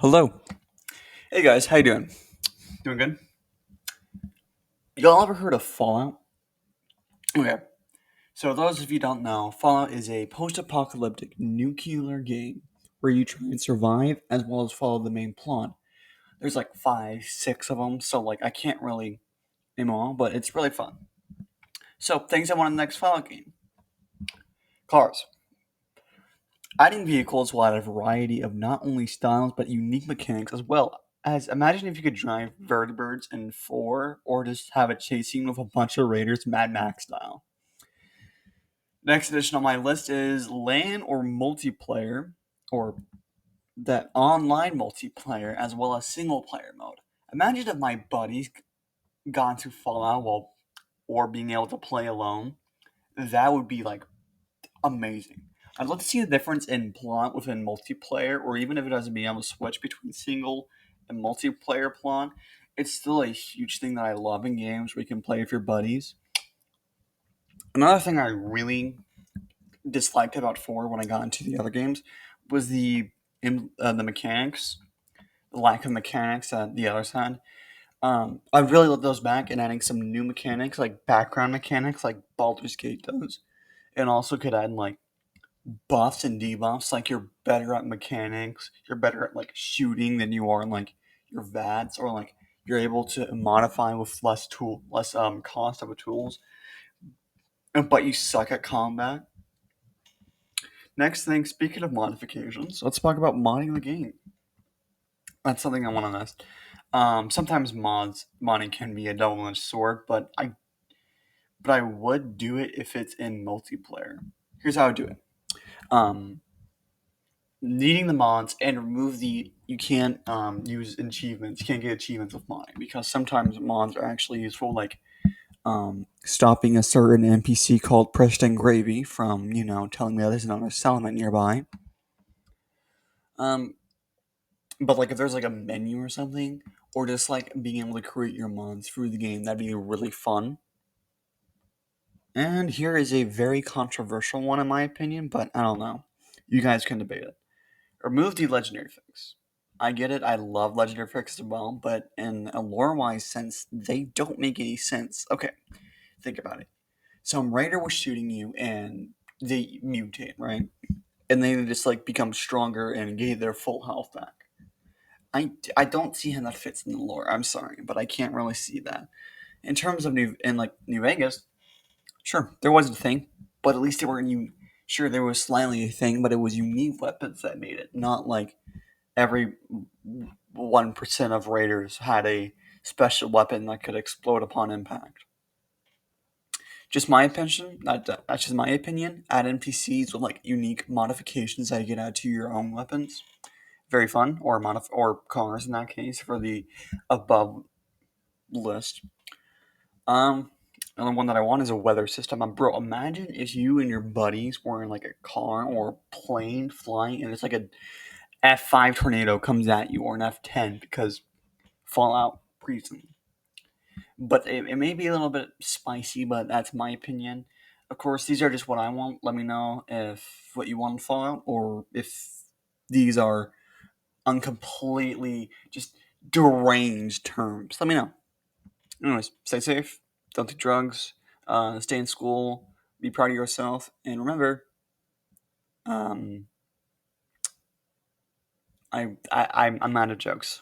Hello. Hey guys, how you doing? Doing good? Y'all ever heard of Fallout? Okay. So those of you who don't know, Fallout is a post-apocalyptic nuclear game where you try and survive as well as follow the main plot. There's like five, six of them, so like I can't really name them all, but it's really fun. So things I want in the next Fallout game: cars. Adding vehicles will add a variety of not only styles but unique mechanics as well. As imagine if you could drive vertibirds in four, or just have a chase scene with a bunch of raiders, Mad Max style. Next addition on my list is LAN or multiplayer, or that online multiplayer as well as single player mode. Imagine if my buddies got into Fallout while or being able to play alone. That would be like amazing. I'd love to see the difference in plot within multiplayer, or even if it doesn't be able to switch between single and multiplayer plot. It's still a huge thing that I love in games where you can play with your buddies. Another thing I really disliked about four when I got into the other games was the mechanics, the lack of mechanics that the others had. I really love those back and adding some new mechanics like background mechanics like Baldur's Gate does, and also could add like buffs and debuffs. Like you're better at mechanics, you're better at like shooting than you are in like your VATS, or like you're able to modify with less cost of the tools, but you suck at combat. Next thing, speaking of modifications, let's talk about modding the game. That's something I want to list. Sometimes modding can be a double-edged sword, but I would do it if it's in multiplayer. Here's how I do it. Um, Needing the mods and remove the you can't use achievements. You can't get achievements with modding because sometimes mods are actually useful, like stopping a certain NPC called Preston Gravy from telling me there's another settlement nearby. Um, But like if there's like a menu or something, or just like being able to create your mods through the game, that'd be really fun. And here is a very controversial one in my opinion, but I don't know. You guys can debate it. Remove the legendary fix. I get it. I love legendary fix as well, but in a lore-wise sense, they don't make any sense. Okay, think about it. Some raider was shooting you, and they mutate, right? And they just like become stronger and gain their full health back. I don't see how that fits in the lore. I'm sorry, but I can't really see that. In terms of New Vegas, sure, there was a thing, but at least they were new. Sure, there was slightly a thing, but it was unique weapons that made it. Not like every 1% of raiders had a special weapon that could explode upon impact. Just my opinion. That's just my opinion. Add NPCs with like unique modifications that you can add to your own weapons. Very fun, or cars in that case for the above list. Um, Another one that I want is a weather system. Bro, imagine if you and your buddies were in like a car or a plane flying, and it's like a F5 tornado comes at you, or an F10 because Fallout reason. But it may be a little bit spicy, but that's my opinion. Of course, these are just what I want. Let me know if what you want in Fallout, or if these are uncompletely just deranged terms. Let me know. Anyways, stay safe. Don't do drugs. Stay in school. Be proud of yourself. And remember, um, I'm out of jokes.